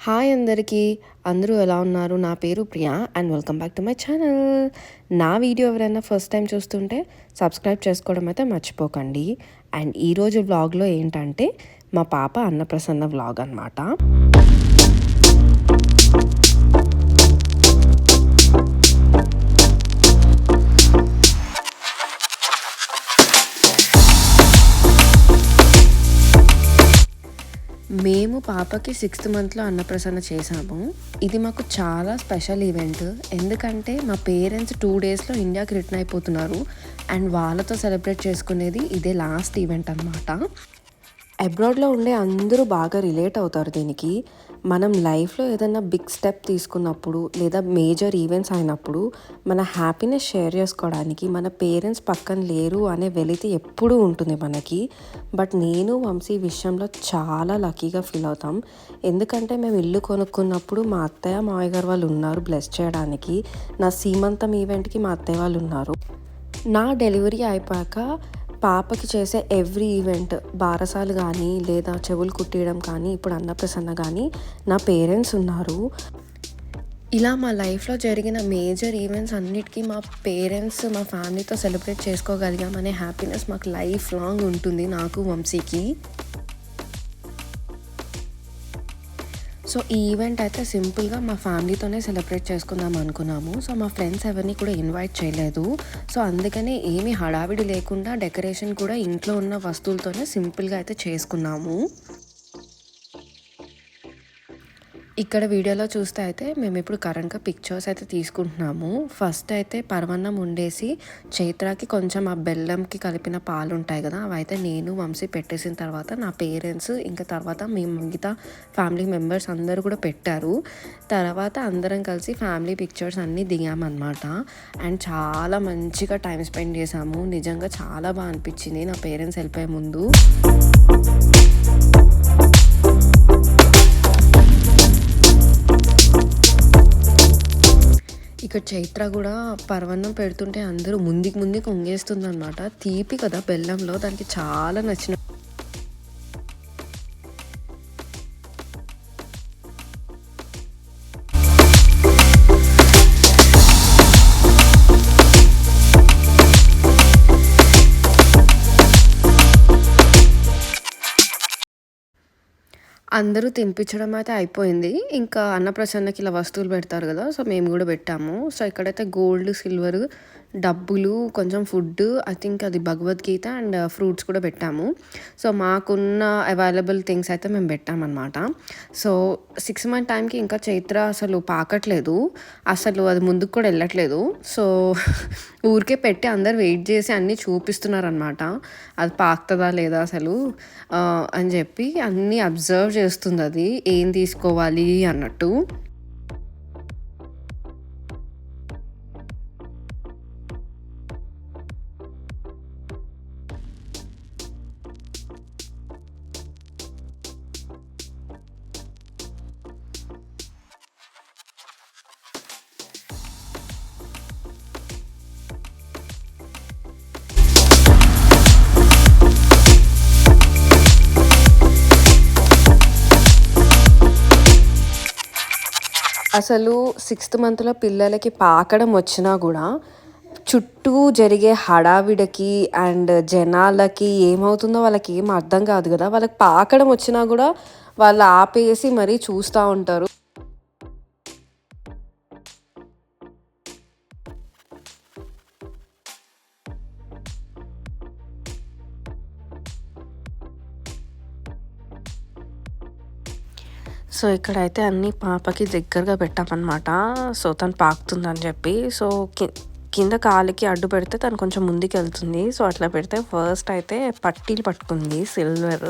Hi అందరికీ. అందరూ ఎలా ఉన్నారు? నా పేరు Priya and welcome back to my channel. నా వీడియో ఎవరైనా ఫస్ట్ టైం చూస్తుంటే సబ్స్క్రైబ్ చేసుకోవడం అయితే మర్చిపోకండి. అండ్ ఈరోజు వ్లాగ్లో ఏంటంటే మా పాప అన్నప్రసన్న వ్లాగ్ అనమాట. మేము పాపకి 6th మంత్లో అన్నప్రసన్న చేశాము. ఇది మాకు చాలా స్పెషల్ ఈవెంట్. ఎందుకంటే మా పేరెంట్స్ 2 డేస్లో ఇండియాకి రిటర్న్ అయిపోతున్నారు అండ్ వాళ్ళతో సెలబ్రేట్ చేసుకునేది ఇదే లాస్ట్ ఈవెంట్ అనమాట. అబ్రాడ్లో ఉండే అందరూ బాగా రిలేట్ అవుతారు దీనికి. మనం లైఫ్లో ఏదైనా బిగ్ స్టెప్ తీసుకున్నప్పుడు లేదా మేజర్ ఈవెంట్స్ అయినప్పుడు మన హ్యాపీనెస్ షేర్ చేసుకోవడానికి మన పేరెంట్స్ పక్కన లేరు అనే వెలితి ఎప్పుడూ ఉంటుంది మనకి. బట్ నేను వంశీ విషయంలో చాలా లక్కీగా ఫీల్ అవుతాం. ఎందుకంటే మేము ఇల్లు కొనుక్కున్నప్పుడు మా అత్తయ్య మావయ్య గారు వాళ్ళు ఉన్నారు బ్లెస్ చేయడానికి. నా సీమంతం ఈవెంట్కి మా అత్తయ్య వాళ్ళు ఉన్నారు. నా డెలివరీ అయిపోయాక పాపకి చేసే ఎవ్రీ ఈవెంట్ బారసాలు కానీ లేదా చెవులు కుట్టేయడం కానీ ఇప్పుడు అన్నప్రసన్న కానీ నా పేరెంట్స్ ఉన్నారు. ఇలా మా లైఫ్లో జరిగిన మేజర్ ఈవెంట్స్ అన్నిటికీ మా పేరెంట్స్ మా ఫ్యామిలీతో సెలబ్రేట్ చేసుకోగలిగామనే హ్యాపీనెస్ మాకు లైఫ్ లాంగ్ ఉంటుంది, నాకు వంశీకి. సో ఈ ఈవెంట్ అయితే సింపుల్గా మా ఫ్యామిలీతోనే సెలబ్రేట్ చేసుకుందాం అనుకున్నాము. సో మా ఫ్రెండ్స్ ఎవరిని కూడా ఇన్వైట్ చేయలేదు. సో అందుకని ఏమీ హడావిడి లేకుండా డెకరేషన్ కూడా ఇంట్లో ఉన్న వస్తువులతోనే సింపుల్గా అయితే చేసుకున్నాము. ఇక్కడ వీడియోలో చూస్తే అయితే మేము ఇప్పుడు కరెంట్గా పిక్చర్స్ అయితే తీసుకుంటున్నాము. ఫస్ట్ అయితే పరవన్నం వండేసి చైత్రాకి కొంచెం ఆ బెల్లంకి కలిపిన పాలు ఉంటాయి కదా, అవైతే నేను వంశీ పెట్టేసిన తర్వాత నా పేరెంట్స్ ఇంకా తర్వాత మేము మిగతా ఫ్యామిలీ మెంబర్స్ అందరూ కూడా పెట్టారు. తర్వాత అందరం కలిసి ఫ్యామిలీ పిక్చర్స్ అన్నీ దిగామన్నమాట. అండ్ చాలా మంచిగా టైం స్పెండ్ చేసాము. నిజంగా చాలా బాగా అనిపించింది నా పేరెంట్స్ వెళ్ళిపోయే ముందు. ఇక్కడ చైత్ర కూడా పరవన్నం పెడుతుంటే అందరూ ముందుకు వంగేస్తుంది అనమాట. తీపి కదా బెల్లంలో, దానికి చాలా నచ్చిన. అందరూ తినిపించడం అయితే అయిపోయింది. ఇంకా అన్నప్రసన్నకి ఇలా వస్తువులు పెడతారు కదా, సో మేము కూడా పెట్టాము. సో ఇక్కడైతే గోల్డ్, సిల్వర్, డబ్బులు, కొంచెం ఫుడ్, ఐ థింక్ అది భగవద్గీత అండ్ ఫ్రూట్స్ కూడా పెట్టాము. సో మాకున్న అవైలబుల్ థింగ్స్ అయితే మేము పెట్టామన్నమాట. సో 6 మంత్ టైంకి ఇంకా చైత్ర అసలు పాకట్లేదు, అసలు అది ముందుకు కూడా వెళ్ళట్లేదు. సో ఊరికే పెట్టి అందరు వెయిట్ చేసి అన్నీ చూపిస్తున్నారనమాట, అది పాకుతుందా లేదా అసలు అని చెప్పి అన్నీ అబ్జర్వ్ చేస్తుంది అది ఏం తీసుకోవాలి అన్నట్టు. అసలు 6th మంత్లో పిల్లలకి పాకడం వచ్చినా కూడా చుట్టూ జరిగే హడావిడికి అండ్ జనాలకి ఏమవుతుందో వాళ్ళకి ఏం అర్థం కాదు కదా. వాళ్ళకి పాకడం వచ్చినా కూడా వాళ్ళు ఆపేసి మరీ చూస్తూ ఉంటారు. సో ఇక్కడైతే అన్నీ పాపకి దగ్గరగా పెట్టామన్నమాట. సో తను పాకుతుందని చెప్పి. సో కింద కాలికి అడ్డు పెడితే తను కొంచెం ముందుకు వెళ్తుంది. సో అట్లా పెడితే ఫస్ట్ అయితే పట్టీలు పట్టుకుంది సిల్వర్.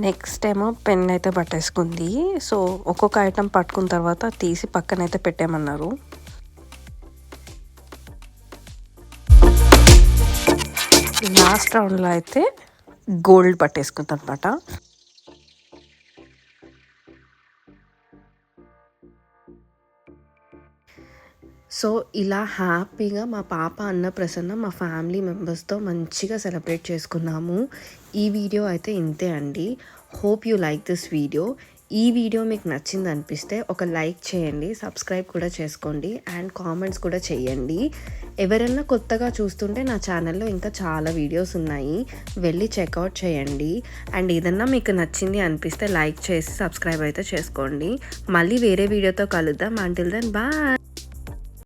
నెక్స్ట్ ఏమో పెన్ అయితే పట్టేసుకుంది. సో ఒక్కొక్క ఐటెం పట్టుకున్న తర్వాత తీసి పక్కనైతే పెట్టామన్నారు. లాస్ట్ రౌండ్లో అయితే గోల్డ్ పట్టేసుకుంది అనమాట. సో ఇలా హ్యాపీగా మా పాప అన్నప్రసన్న మా ఫ్యామిలీ మెంబర్స్తో మంచిగా సెలబ్రేట్ చేసుకున్నాము. ఈ వీడియో అయితే ఇంతే అండి. Hope you like this video. ఈ వీడియో మీకు నచ్చింది అనిపిస్తే ఒక లైక్ చేయండి, సబ్స్క్రైబ్ కూడా చేసుకోండి అండ్ కామెంట్స్ కూడా చేయండి. ఎవరైనా కొత్తగా చూస్తుంటే నా ఛానల్లో ఇంకా చాలా వీడియోస్ ఉన్నాయి, వెళ్ళి చెక్అవుట్ చేయండి. అండ్ ఏదన్నా మీకు నచ్చింది అనిపిస్తే లైక్ చేసి సబ్స్క్రైబ్ అయితే చేసుకోండి. మళ్ళీ వేరే వీడియోతో కలుద్దాం. Until then bye.